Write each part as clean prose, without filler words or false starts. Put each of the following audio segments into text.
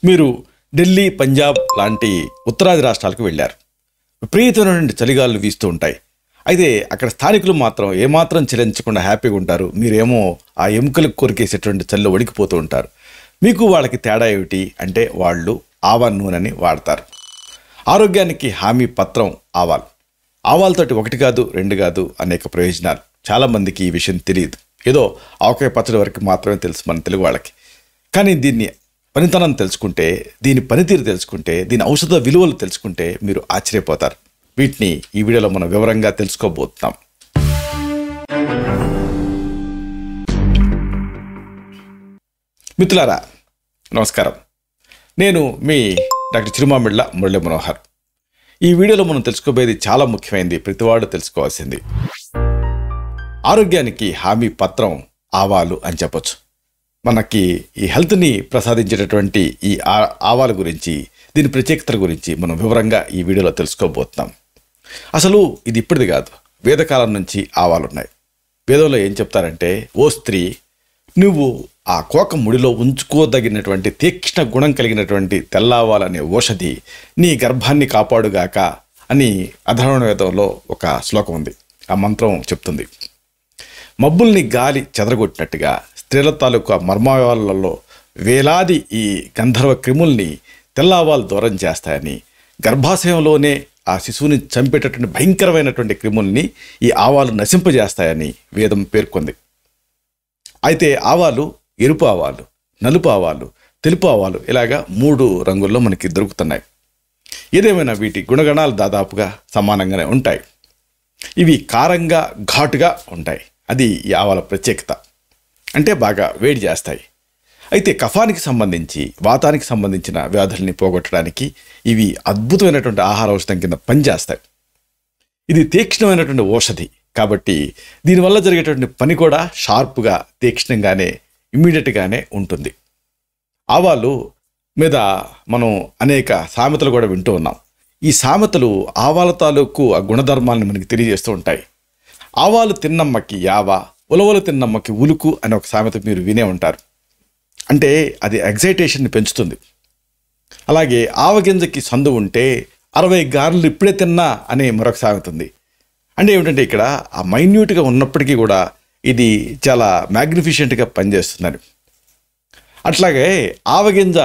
మీరు ఢిల్లీ, పంజాబ్ లాంటి ఉత్తరాది రాష్ట్రాలకు వెళ్ళారు. విపరీతమైనటువంటి చలిగాలులు వీస్తూ ఉంటాయి. అయితే అక్కడ స్థానికులు మాత్రం ఏమాత్రం చెలించకుండా హ్యాపీగా ఉంటారు. మీరేమో ఆ ఎముకలకు కొరికేసేటువంటి చలిలో వణికిపోతూ ఉంటారు. మీకు వాళ్ళకి తేడా ఏమిటి అంటే వాళ్ళు ఆవ నూనెని వాడతారు. ఆరోగ్యానికి హామీ పత్రం ఆవాలు. ఆవాలతోటి 1 కాదు 2 కాదు అనేక ప్రయోజనాలు. చాలామందికి ఈ విషయం తెలియదు. ఏదో ఆవకాయ పచ్చడి వరకు మాత్రమే తెలుసు మన తెలుగు వాళ్ళకి. కానీ దీన్ని పనితనం తెలుసుకుంటే, దీని పనితీరు తెలుసుకుంటే, దీని ఔషధ విలువలు తెలుసుకుంటే మీరు ఆశ్చర్యపోతారు. వీటిని ఈ వీడియోలో మనం వివరంగా తెలుసుకోబోతున్నాం. మిత్రులారా నమస్కారం. నేను మీ డాక్టర్ చిరుమామిళ్ళ మురళీ మనోహర్. ఈ వీడియోలో మనం తెలుసుకోబోయేది చాలా ముఖ్యమైనది, ప్రతివాడు తెలుసుకోవాల్సింది. ఆరోగ్యానికి హామీ పత్రం ఆవాలు అని చెప్పొచ్చు. మనకి ఈ హెల్త్ని ప్రసాదించేటటువంటి ఈ ఆవాల గురించి, దీని ప్రత్యేకతల గురించి మనం వివరంగా ఈ వీడియోలో తెలుసుకోబోతున్నాం. అసలు ఇది ఇప్పటిది కాదు, వేదకాలం నుంచి ఆవాలు ఉన్నాయి. వేదంలో ఏం చెప్తారంటే, ఓ స్త్రీ, నువ్వు ఆ కోక ముడిలో ఉంచుకోదగినటువంటి తీక్ష్ణ గుణం కలిగినటువంటి తెల్లావాలనే ఔషధి నీ గర్భాన్ని కాపాడుగాక అని అధర్వణ వేదంలో ఒక శ్లోకం ఉంది. ఆ మంత్రం చెప్తుంది, మబ్బుల్ని గాలి చెదరగొట్టినట్టుగా స్త్రీల తాలూకా మర్మావాలలో వేలాది ఈ గంధర్వ క్రిముల్ని తెల్లావాలు దూరం చేస్తాయని, గర్భాశయంలోనే ఆ శిశువుని చంపేటటువంటి భయంకరమైనటువంటి క్రిముల్ని ఈ ఆవాలు నశింపజేస్తాయని వేదం పేర్కొంది. అయితే ఆవాలు ఎరుపు ఆవాలు, నలుపు ఆవాలు, తెలుపు ఆవాలు ఇలాగా 3 రంగుల్లో మనకి దొరుకుతున్నాయి. ఏదేమైనా వీటి గుణగణాలు దాదాపుగా సమానంగానే ఉంటాయి. ఇవి కారంగా ఘాటుగా ఉంటాయి. అది ఈ ఆవాల ప్రత్యేకత. అంటే బాగా వేడి చేస్తాయి. అయితే కఫానికి సంబంధించి, వాతానికి సంబంధించిన వ్యాధుల్ని పోగొట్టడానికి ఇవి అద్భుతమైనటువంటి ఆహార ఔషధం కింద పనిచేస్తాయి. ఇది తీక్ష్ణమైనటువంటి ఔషధి కాబట్టి దీనివల్ల జరిగేటువంటి పని కూడా షార్ప్గా, తీక్ష్ణంగానే, ఇమ్మీడియట్గానే ఉంటుంది. ఆవాలు మీద మనం అనేక సామెతలు కూడా వింటూ ఉన్నాం. ఈ సామెతలు ఆవాల తాలూకు ఆ గుణధర్మాలను మనకి తెలియజేస్తూ ఉంటాయి. ఆవాలు తిన్నమ్మకి యావ, ఉలవలు తిన్నమ్మకి ఉలుకు అనే ఒక సామెత మీరు వినే ఉంటారు. అంటే అది ఎగ్జైటేషన్ని పెంచుతుంది. అలాగే ఆవగింజకి సందు ఉంటే 60 గారెలు ఇప్పుడే తిన్నా అనే మరొక సామెత ఉంది. అంటే ఏమిటంటే ఇక్కడ ఆ మైన్యూట్గా ఉన్నప్పటికీ కూడా ఇది చాలా మ్యాగ్నిఫిషియంట్గా పనిచేస్తున్నారు. అట్లాగే ఆవగింజ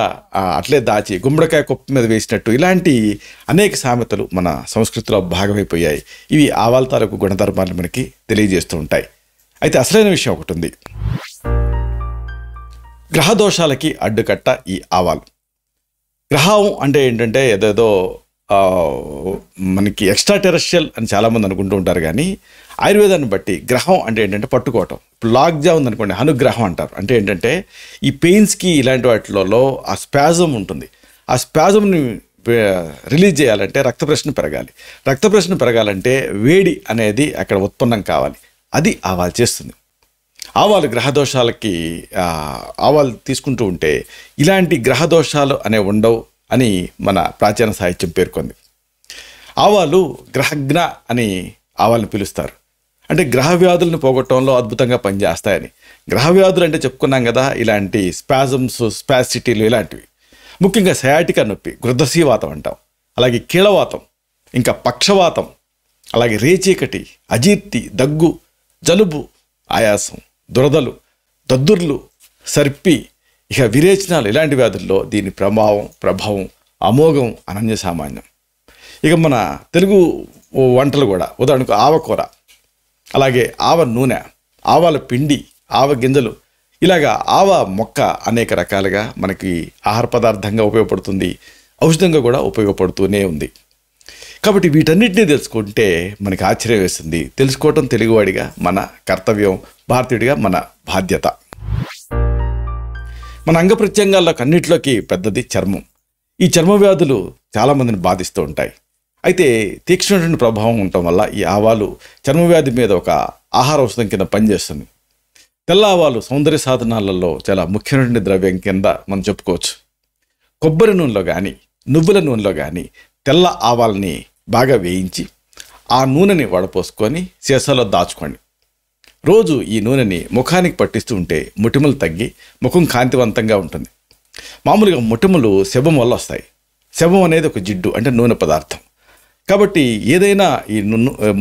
అట్లే దాచి గుమ్మడికాయ కుప్ప మీద వేసినట్టు ఇలాంటి అనేక సామెతలు మన సంస్కృతిలో భాగమైపోయాయి. ఇవి ఆవాల తాలూకు గుణధర్మాలు మనకి తెలియజేస్తూ ఉంటాయి. అయితే అసలైన విషయం ఒకటి ఉంది. గ్రహదోషాలకి అడ్డుకట్ట ఈ ఆవాలు. గ్రహం అంటే ఏంటంటే ఏదేదో మనకి ఎక్స్ట్రా టెరెస్ట్రియల్ అని చాలామంది అనుకుంటూ ఉంటారు. కానీ ఆయుర్వేదాన్ని బట్టి గ్రహం అంటే ఏంటంటే పట్టుకోవటం. ఇప్పుడు లాగ్జా ఉందనుకోండి, అనుగ్రహం అంటారు. అంటే ఏంటంటే ఈ పెయిన్స్కి ఇలాంటి వాటిలో ఆ స్పాజం ఉంటుంది. ఆ స్పాజంని రిలీజ్ చేయాలంటే రక్త ప్రసరణ పెరగాలి. రక్త ప్రసరణ పెరగాలంటే వేడి అనేది అక్కడ ఉత్పన్నం కావాలి. అది ఆవాలు చేస్తుంది. ఆవాలు గ్రహదోషాలకి ఆవాలు తీసుకుంటూ ఉంటే ఇలాంటి గ్రహదోషాలు అనే ఉండవు అని మన ప్రాచీన సాహిత్యం పేర్కొంది. ఆవాలు గ్రహజ్ఞ అని ఆవాలను పిలుస్తారు. అంటే గ్రహ వ్యాధులను పోగొట్టడంలో అద్భుతంగా పనిచేస్తాయని. గ్రహ వ్యాధులు అంటే చెప్పుకున్నాం కదా, ఇలాంటి స్పాజమ్స్, స్పాసిటీలు ఇలాంటివి. ముఖ్యంగా సయాటికా నొప్పి, గృద్దసీవాతం అంటాం, అలాగే కీళ్ళవాతం, ఇంకా పక్షవాతం, అలాగే రేచీకటి, అజీర్తి, దగ్గు, జలుబు, ఆయాసం, దురదలు, దద్దుర్లు, సర్పి, ఇక విరేచనాలు ఇలాంటి వ్యాధుల్లో దీని ప్రభావం అమోఘం, అనన్య సామాన్యం. ఇక మన తెలుగు వంటలు కూడా, ఉదాహరణకు ఆవకూర, అలాగే ఆవ నూనె, ఆవాల పిండి, ఆవ గింజలు, ఇలాగా ఆవ మొక్క అనేక రకాలుగా మనకి ఆహార పదార్థంగా ఉపయోగపడుతుంది, ఔషధంగా కూడా ఉపయోగపడుతూనే ఉంది. కాబట్టి వీటన్నిటినీ తెలుసుకుంటే మనకి ఆశ్చర్యం వేస్తుంది. తెలుసుకోవటం తెలుగువాడిగా మన కర్తవ్యం, భారతీయుడిగా మన బాధ్యత. మన అంగ ప్రత్యంగాల్లోకి అన్నింటిలోకి పెద్దది చర్మం. ఈ చర్మ వ్యాధులు చాలామందిని బాధిస్తూ ఉంటాయి. అయితే తీక్ష్ణమైన ప్రభావం ఉండటం వల్ల ఈ ఆవాలు చర్మ వ్యాధి మీద ఒక ఆహార ఔషధం కింద పనిచేస్తుంది. తెల్ల ఆవాలు సౌందర్య సాధనాలలో చాలా ముఖ్యమైన ద్రవ్యం కింద మనం చెప్పుకోవచ్చు. కొబ్బరి నూనెలో కానీ, నువ్వుల నూనెలో కానీ తెల్ల ఆవాలని బాగా వేయించి ఆ నూనెని వడపోసుకొని సీసాలో దాచుకోండి. రోజు ఈ నూనెని ముఖానికి పట్టిస్తూ ఉంటే మొటిమలు తగ్గి ముఖం కాంతివంతంగా ఉంటుంది. మామూలుగా మొటిమలు శవం వల్ల వస్తాయి. శవం అనేది ఒక జిడ్డు, అంటే నూనె పదార్థం. కాబట్టి ఏదైనా ఈ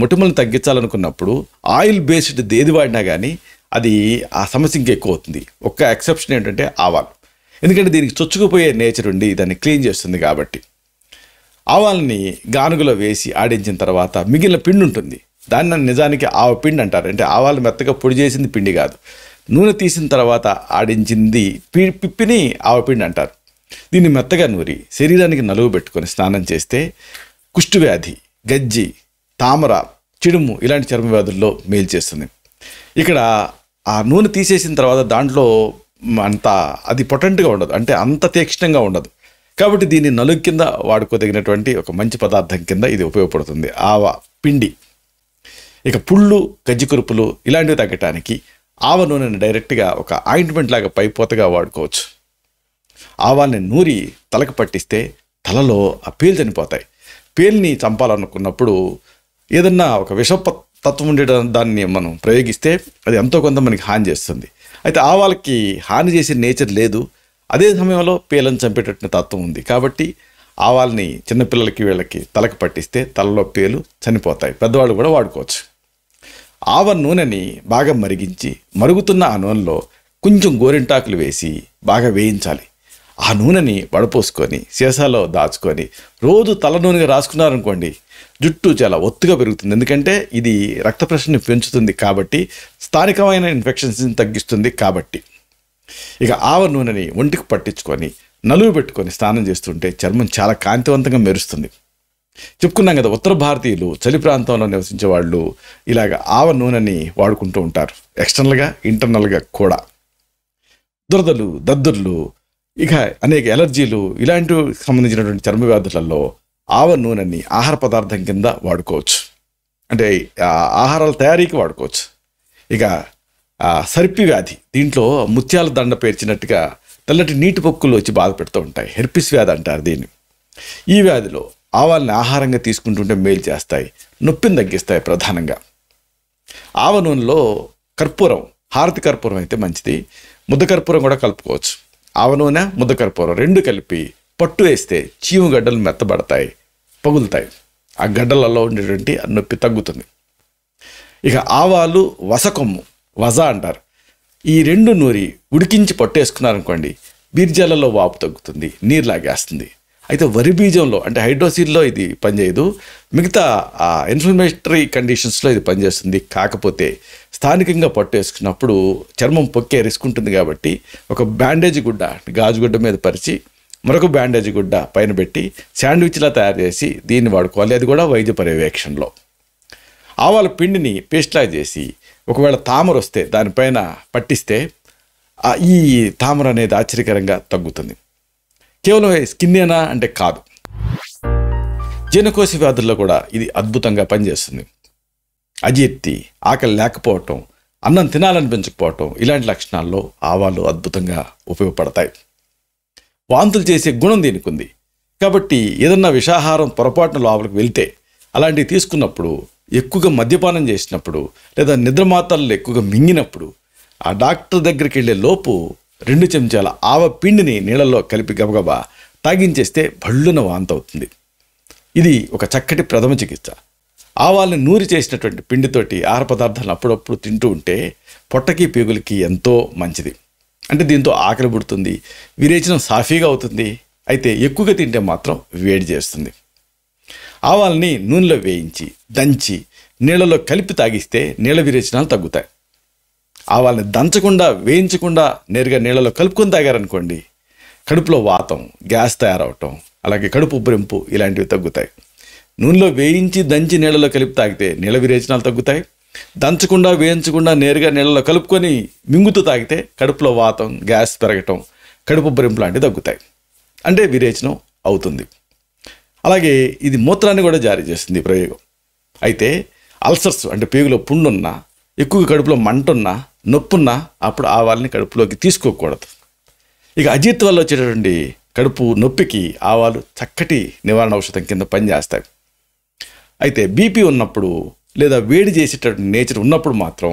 మొటిమలను తగ్గించాలనుకున్నప్పుడు ఆయిల్ బేస్డ్ ఏది వాడినా కానీ అది ఆ సమస్య ఇంకా ఎక్కువ అవుతుంది. ఒక్క ఎక్సెప్షన్ ఏంటంటే ఆవాలు, ఎందుకంటే దీనికి చొచ్చుకుపోయే నేచర్ ఉండి దాన్ని క్లీన్ చేస్తుంది. కాబట్టి ఆవాల్ని గానుగలో వేసి ఆడించిన తర్వాత మిగిలిన పిండి ఉంటుంది, దాన్ని నిజానికి ఆవ పిండి అంటారు. అంటే ఆవాలు మెత్తగా పొడి చేసింది పిండి కాదు, నూనె తీసిన తర్వాత ఆడించింది పిప్పిని ఆవపిండి అంటారు. దీన్ని మెత్తగా నూరి శరీరానికి నలుగు పెట్టుకొని స్నానం చేస్తే కుష్ఠవ్యాధి, గజ్జి, తామర, చిడుము ఇలాంటి చర్మ వ్యాధుల్లో మేలు చేస్తుంది. ఇక్కడ ఆ నూనె తీసేసిన తర్వాత దాంట్లో అంత అది పొటెంట్గా ఉండదు, అంటే అంత తీక్షణంగా ఉండదు. కాబట్టి దీన్ని నలుగు కింద వాడుకోదగినటువంటి ఒక మంచి పదార్థం కింద ఇది ఉపయోగపడుతుంది, ఆవ పిండి. ఇక పుళ్ళు, గజ్జి కురుపులు ఇలాంటివి తగ్గటానికి ఆవ నూనెని డైరెక్ట్గా ఒక ఆయింట్మెంట్ లాగా పైపోతగా వాడుకోవచ్చు. ఆవాల్ని నూరి తలకు పట్టిస్తే తలలో ఆ పేలు చనిపోతాయి. పేలుని చంపాలనుకున్నప్పుడు ఏదన్నా ఒక విషతత్వం ఉండే దాన్ని మనం ప్రయోగిస్తే అది ఎంతో కొంత మనకి హాని చేస్తుంది. అయితే ఆవాలకి హాని చేసే నేచర్ లేదు, అదే సమయంలో పేలను చంపేటటువంటి తత్వం ఉంది. కాబట్టి ఆవాల్ని చిన్నపిల్లలకి వీళ్ళకి తలకు పట్టిస్తే తలలో పేలు చనిపోతాయి. పెద్దవాళ్ళు కూడా వాడుకోవచ్చు. ఆవ నూనెని బాగా మరిగించి మరుగుతున్న ఆ నూనెలో కొంచెం గోరింటాకులు వేసి బాగా వేయించాలి. ఆ నూనెని వడపోసుకొని సీసాలో దాచుకొని రోజు తల నూనెగా రాసుకున్నారనుకోండి, జుట్టు చాలా ఒత్తుగా పెరుగుతుంది. ఎందుకంటే ఇది రక్త ప్రెషర్ని పెంచుతుంది కాబట్టి, స్థానికమైన ఇన్ఫెక్షన్స్ని తగ్గిస్తుంది కాబట్టి. ఇక ఆవ నూనెని ఒంటికి పట్టించుకొని నలుగు పెట్టుకొని స్నానం చేస్తుంటే చర్మం చాలా కాంతివంతంగా మెరుస్తుంది. చెప్పుకున్నాం కదా, ఉత్తర భారతీయులు చలి ప్రాంతంలో నివసించే వాళ్ళు ఇలాగ ఆవ నూనెని వాడుకుంటూ ఉంటారు, ఎక్స్టర్నల్గా ఇంటర్నల్గా కూడా. దురదలు, దద్దుర్లు, ఇక అనేక ఎలర్జీలు ఇలాంటివి సంబంధించినటువంటి చర్మ వ్యాధులలో ఆవ నూనెని ఆహార పదార్థం కింద వాడుకోవచ్చు, అంటే ఆహారాల తయారీకి వాడుకోవచ్చు. ఇక సర్పి వ్యాధి, దీంట్లో ముత్యాల దండ పేర్చినట్టుగా తెల్లటి నీటి పొక్కులు వచ్చి బాధ పెడుతూ ఉంటాయి, హెర్పిస్ వ్యాధి అంటారు దీన్ని. ఈ వ్యాధిలో ఆవాల్ని ఆహారంగా తీసుకుంటుంటే మేలు చేస్తాయి, నొప్పిని తగ్గిస్తాయి. ప్రధానంగా ఆవ నూనెలో కర్పూరం, హారతి కర్పూరం అయితే మంచిది, ముద్ద కర్పూరం కూడా కలుపుకోవచ్చు. ఆవ నూనె, ముద్ద కర్పూరం రెండు కలిపి పట్టు వేస్తే చీము గడ్డలు మెత్తబడతాయి, పగులుతాయి. ఆ గడ్డలలో ఉండేటువంటి నొప్పి తగ్గుతుంది. ఇక ఆవాలు, వసకొమ్ము, వజ అంటారు, ఈ రెండు నూరి ఉడికించి పట్టేసుకున్నారనుకోండి, బీర్జాలలో వాపు తగ్గుతుంది, నీరు లాగేస్తుంది. అయితే వరి బీజంలో అంటే హైడ్రోసిల్లో ఇది పనిచేయదు, మిగతా ఇన్ఫ్లమేటరీ కండిషన్స్లో ఇది పనిచేస్తుంది. కాకపోతే స్థానికంగా పట్టేసుకున్నప్పుడు చర్మం పొక్కే రిస్క్ ఉంటుంది. కాబట్టి ఒక బ్యాండేజ్ గుడ్డ, గాజు గుడ్డ మీద పరిచి మరొక బ్యాండేజ్ గుడ్డ పైన పెట్టి శాండ్విచ్లా తయారు చేసి దీన్ని వాడుకోవాలి, అది కూడా వైద్య పర్యవేక్షణలో. ఆవాల పిండిని పేస్ట్లా చేసి ఒకవేళ తామర వస్తే దానిపైన పట్టిస్తే ఈ తామర అనేది ఆశ్చర్యకరంగా తగ్గుతుంది. కేవలం స్కిన్నేనా అంటే కాదు, జీర్ణకోశ వ్యాధుల్లో కూడా ఇది అద్భుతంగా పనిచేస్తుంది. అజీర్తి, ఆకలి లేకపోవటం, అన్నం తినాలనిపించకపోవటం ఇలాంటి లక్షణాల్లో ఆవాలు అద్భుతంగా ఉపయోగపడతాయి. వాంతులు చేసే గుణం దీనికి ఉంది. కాబట్టి ఏదన్నా విషాహారం పొరపాటున లోపలికి వెళ్తే అలాంటివి తీసుకున్నప్పుడు, ఎక్కువగా మద్యపానం చేసినప్పుడు, లేదా నిద్ర మాత్రలు ఎక్కువగా మింగినప్పుడు ఆ డాక్టర్ దగ్గరికి వెళ్ళే లోపు 2 చెంచాల ఆవ పిండిని నీళ్ళల్లో కలిపి గబగబా తాగించేస్తే భళ్ళున వాంతి అవుతుంది. ఇది ఒక చక్కటి ప్రథమ చికిత్స. ఆవాల్ని నూరి చేసినటువంటి పిండితోటి ఆహార పదార్థాలను అప్పుడప్పుడు తింటూ ఉంటే పొట్టకి, పేగులకి ఎంతో మంచిది. అంటే దీంతో ఆకలి పుడుతుంది, విరేచనం సాఫీగా అవుతుంది. అయితే ఎక్కువగా తింటే మాత్రం వేడి చేస్తుంది. ఆవాల్ని నూనెలో వేయించి దంచి నీళ్ళలో కలిపి తాగిస్తే నీళ్ళ విరేచనాలు తగ్గుతాయి. ఆవాల్ని దంచకుండా, వేయించకుండా నేరుగా నీళ్ళలో కలుపుకొని తాగారనుకోండి, కడుపులో వాతం, గ్యాస్ తయారవటం, అలాగే కడుపు ఉబ్బరింపు ఇలాంటివి తగ్గుతాయి. నూనెలో వేయించి దంచి నీళ్ళలో కలిపి తాగితే నీళ్ళ విరేచనాలు తగ్గుతాయి. దంచకుండా, వేయించకుండా నేరుగా నీళ్ళలో కలుపుకొని మింగుతూ తాగితే కడుపులో వాతం, గ్యాస్ పెరగటం, కడుపు ఉబ్బరింపు లాంటివి తగ్గుతాయి. అంటే విరేచనం అవుతుంది. అలాగే ఇది మూత్రాన్ని కూడా జారీ చేస్తుంది ప్రయోగం. అయితే అల్సర్స్ అంటే పేగులో పుండున్నా, ఎక్కువగా కడుపులో మంటున్నా, నొప్పున్నా అప్పుడు ఆవాల్ని కడుపులోకి తీసుకోకూడదు. ఇక అజీర్తి వల్ల వచ్చేటటువంటి కడుపు నొప్పికి ఆవాలు చక్కటి నివారణ ఔషధం కింద పనిచేస్తాయి. అయితే బీపీ ఉన్నప్పుడు లేదా వేడి చేసేటటువంటి నేచర్ ఉన్నప్పుడు మాత్రం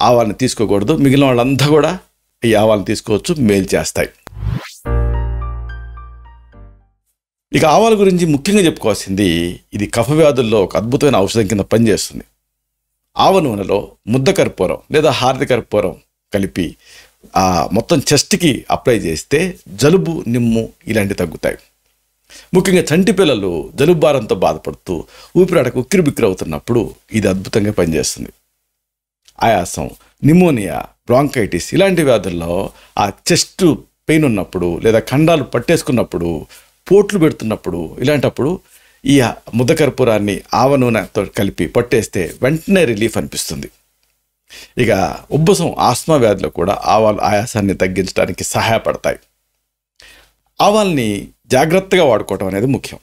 ఆవాల్ని తీసుకోకూడదు. మిగిలిన వాళ్ళంతా కూడా ఈ ఆవాలను తీసుకోవచ్చు, మేలు చేస్తాయి. ఇక ఆవాల గురించి ముఖ్యంగా చెప్పుకోవాల్సింది, ఇది కఫ వ్యాధుల్లో ఒక అద్భుతమైన ఔషధం కింద పనిచేస్తుంది. ఆవ నూనెలో ముద్ద కర్పూరం లేదా హారతి కర్పూరం కలిపి మొత్తం చెస్ట్కి అప్లై చేస్తే జలుబు, నిమ్ము ఇలాంటివి తగ్గుతాయి. ముఖ్యంగా చంటి పిల్లలు జలుబు భారంతో బాధపడుతూ ఊపిరాడకు ఉక్కిరిబిక్కిరి అవుతున్నప్పుడు ఇది అద్భుతంగా పనిచేస్తుంది. ఆయాసం, నిమోనియా, బ్రాంకైటిస్ ఇలాంటి వ్యాధుల్లో ఆ చెస్ట్ పెయిన్ ఉన్నప్పుడు లేదా ఖండాలు పట్టేసుకున్నప్పుడు, పోట్లు పెడుతున్నప్పుడు ఇలాంటప్పుడు ఈ ముద్ద కర్పూరాన్ని ఆవ నూనెతో కలిపి పట్టేస్తే వెంటనే రిలీఫ్ అనిపిస్తుంది. ఇక ఉబ్బసం, ఆస్మా వ్యాధిలో కూడా ఆవాలు ఆయాసాన్ని తగ్గించడానికి సహాయపడతాయి. ఆవాల్ని జాగ్రత్తగా వాడుకోవటం అనేది ముఖ్యం.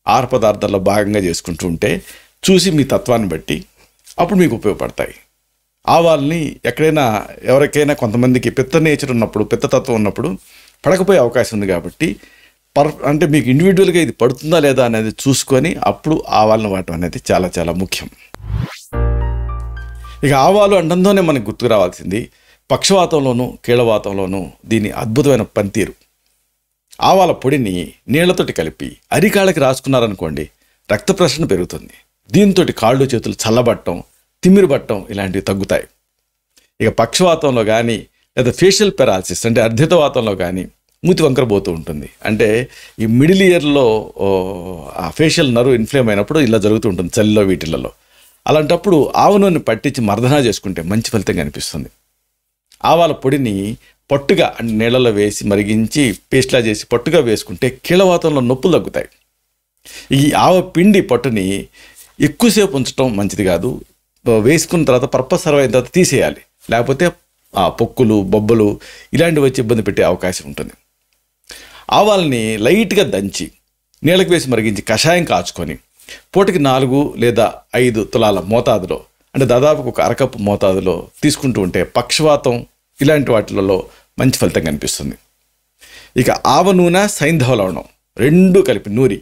ఆహార పదార్థాల్లో భాగంగా చేసుకుంటూ ఉంటే చూసి మీ తత్వాన్ని బట్టి అప్పుడు మీకు ఉపయోగపడతాయి. ఆవాల్ని ఎక్కడైనా ఎవరికైనా కొంతమందికి పిత్త నేచర్ ఉన్నప్పుడు, పిత్తతత్వం ఉన్నప్పుడు పడకపోయే అవకాశం ఉంది. కాబట్టి అంటే మీకు ఇండివిజువల్గా ఇది పడుతుందా లేదా అనేది చూసుకొని అప్పుడు ఆవాలను వాడటం అనేది చాలా చాలా ముఖ్యం. ఇక ఆవాలు అండంతోనే మనకు గుర్తుకు రావాల్సింది పక్షవాతంలోనూ కీళ్ళవాతంలోనూ దీని అద్భుతమైన పనితీరు. ఆవాల పొడిని నీళ్లతోటి కలిపి అరికాళ్ళకి రాసుకున్నారనుకోండి, రక్త ప్రసరణ పెరుగుతుంది. దీంతో కాళ్ళు చేతులు చల్లబట్టడం, తిమ్మిరి పట్టడం ఇలాంటివి తగ్గుతాయి. ఇక పక్షవాతంలో కానీ లేదా ఫేషియల్ పెరాలసిస్ అంటే అర్ధితవాతంలో కానీ మూతి వంకర పోతూ ఉంటుంది. అంటే ఈ మిడిల్ ఇయర్లో ఆ ఫేషియల్ నర్వ్ ఇన్ఫ్లేమ్ అయినప్పుడు ఇలా జరుగుతూ ఉంటుంది చలిలో వీటిలలో. అలాంటప్పుడు ఆవ నూనె పట్టించి మర్దనా చేసుకుంటే మంచి ఫలితం కనిపిస్తుంది. ఆవాల పొడిని పట్టుగా నీళ్ళలో వేసి మరిగించి పేస్ట్లా చేసి పట్టుగా వేసుకుంటే కీళ్ళవాతంలో నొప్పులు తగ్గుతాయి. ఈ ఆవ పిండి పట్టుని ఎక్కువసేపు ఉంచడం మంచిది కాదు. వేసుకున్న తర్వాత పర్పస్ సర్వ్ అయిన తర్వాత తీసేయాలి. లేకపోతే పొక్కులు, బొబ్బలు ఇలాంటివి వచ్చి ఇబ్బంది పెట్టే అవకాశం ఉంటుంది. ఆవాల్ని లైట్గా దంచి నీళ్ళకి వేసి మరిగించి కషాయం కాచుకొని పూటకి 4 లేదా 5 తులాల మోతాదులో, అంటే దాదాపు ఒక అరకప్పు మోతాదులో తీసుకుంటూ ఉంటే పక్షవాతం ఇలాంటి వాటిలలో మంచి ఫలితం కనిపిస్తుంది. ఇక ఆవ నూనె, సైంధవ లవణం 2 కలిపి నూరి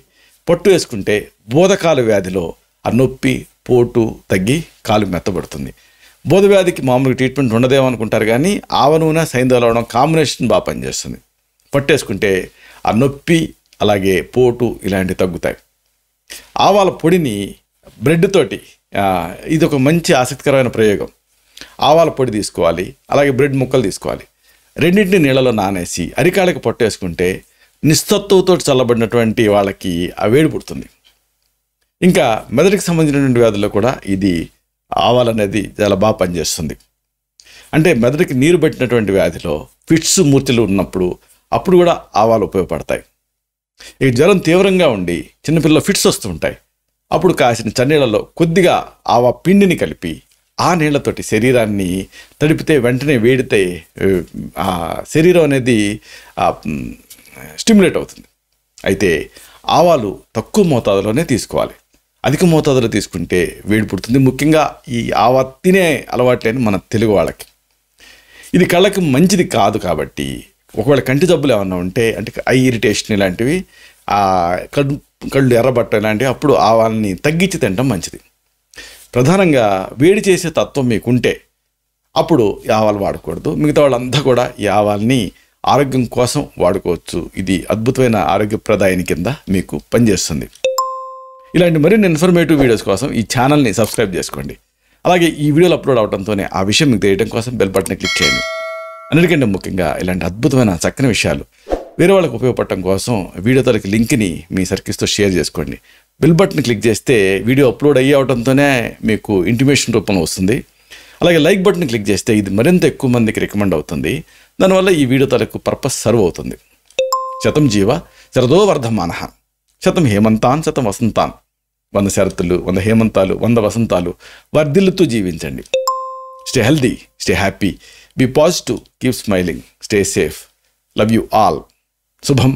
పట్టు వేసుకుంటే బోధకాల వ్యాధిలో ఆ నొప్పి, పోటు తగ్గి కాలు మెత్తబడుతుంది. బోధ వ్యాధికి మామూలుగా ట్రీట్మెంట్ ఉండదేమో అనుకుంటారు, కానీ ఆవ నూనె, సైంధవ లవణం కాంబినేషన్ బాగా పనిచేస్తుంది. పట్టేసుకుంటే ఆ నొప్పి అలాగే పోటు ఇలాంటివి తగ్గుతాయి. ఆవాల పొడిని బ్రెడ్ తోటి, ఇది ఒక మంచి ఆసక్తికరమైన ప్రయోగం. ఆవాల పొడి తీసుకోవాలి, అలాగే బ్రెడ్ ముక్కలు తీసుకోవాలి. రెండింటిని నీళ్ళలో నానేసి అరికాళ్ళకి పట్టేసుకుంటే నిస్తత్వంతో చల్లబడినటువంటి వాళ్ళకి ఆ వేడి పుడుతుంది. ఇంకా మెదడుకి సంబంధించినటువంటి వ్యాధుల్లో కూడా ఇది ఆవాలు అనేది చాలా బాగా పనిచేస్తుంది. అంటే మెదడుకి నీరు పెట్టినటువంటి వ్యాధిలో ఫిట్స్, మూర్ఛలు ఉన్నప్పుడు అప్పుడు కూడా ఆవాలు ఉపయోగపడతాయి. ఈ జ్వరం తీవ్రంగా ఉండి చిన్నపిల్లలు ఫిట్స్ వస్తూ ఉంటాయి. అప్పుడు కాసిన చన్నీళ్ళలో కొద్దిగా ఆవా పిండిని కలిపి ఆ నీళ్లతోటి శరీరాన్ని తడిపితే వెంటనే వేడితే ఆ శరీరం అనేది స్టిమ్యులేట్ అవుతుంది. అయితే ఆవాలు తక్కువ మోతాదులోనే తీసుకోవాలి. అధిక మోతాదులో తీసుకుంటే వేడి పుడుతుంది. ముఖ్యంగా ఈ ఆవా తినే అలవాట్లేని మన తెలుగు వాళ్ళకి ఇది కళ్ళకి మంచిది కాదు. కాబట్టి ఒకవేళ కంటి జబ్బులు ఏమన్నా ఉంటే, అంటే ఐ ఇరిటేషన్ ఇలాంటివి, కళ్ళు ఎర్రబట్ట ఇలాంటివి, అప్పుడు ఆవాల్ని తగ్గించి తినడం మంచిది. ప్రధానంగా వేడి చేసే తత్వం మీకుంటే అప్పుడు ఈ ఆవాలు వాడకూడదు. మిగతా వాళ్ళంతా కూడా ఈ ఆవాల్ని ఆరోగ్యం కోసం వాడుకోవచ్చు. ఇది అద్భుతమైన ఆరోగ్యప్రదాయని కింద మీకు పనిచేస్తుంది. ఇలాంటి మరిన్ని ఇన్ఫర్మేటివ్ వీడియోస్ కోసం ఈ ఛానల్ని సబ్స్క్రైబ్ చేసుకోండి. అలాగే ఈ వీడియోలు అప్లోడ్ అవడంతోనే ఆ విషయం మీకు తెలియడం కోసం బెల్ బటన్ క్లిక్ చేయండి. అన్నిటికంటే ముఖ్యంగా ఇలాంటి అద్భుతమైన చక్కని విషయాలు వేరే వాళ్ళకి ఉపయోగపడటం కోసం వీడియో తలకి లింక్ని మీ సర్కిల్స్తో షేర్ చేసుకోండి. బెల్ బటన్ క్లిక్ చేస్తే వీడియో అప్లోడ్ అయ్యి అవడంతోనే మీకు ఇంటిమేషన్ రూపంలో వస్తుంది. అలాగే లైక్ బటన్ క్లిక్ చేస్తే ఇది మరింత ఎక్కువ మందికి రికమెండ్ అవుతుంది. దానివల్ల ఈ వీడియో తలకు పర్పస్ సర్వ్ అవుతుంది. శతం జీవ శరదో వర్ధమానః, శతం హేమంతాన్ శతం వసంతాన్. 100 శరతులు, 100 హేమంతాలు, 100 వసంతాలు వర్ధిల్లుతూ జీవించండి. Stay healthy, stay happy, be positive, keep smiling, stay safe. Love you all. శుభం.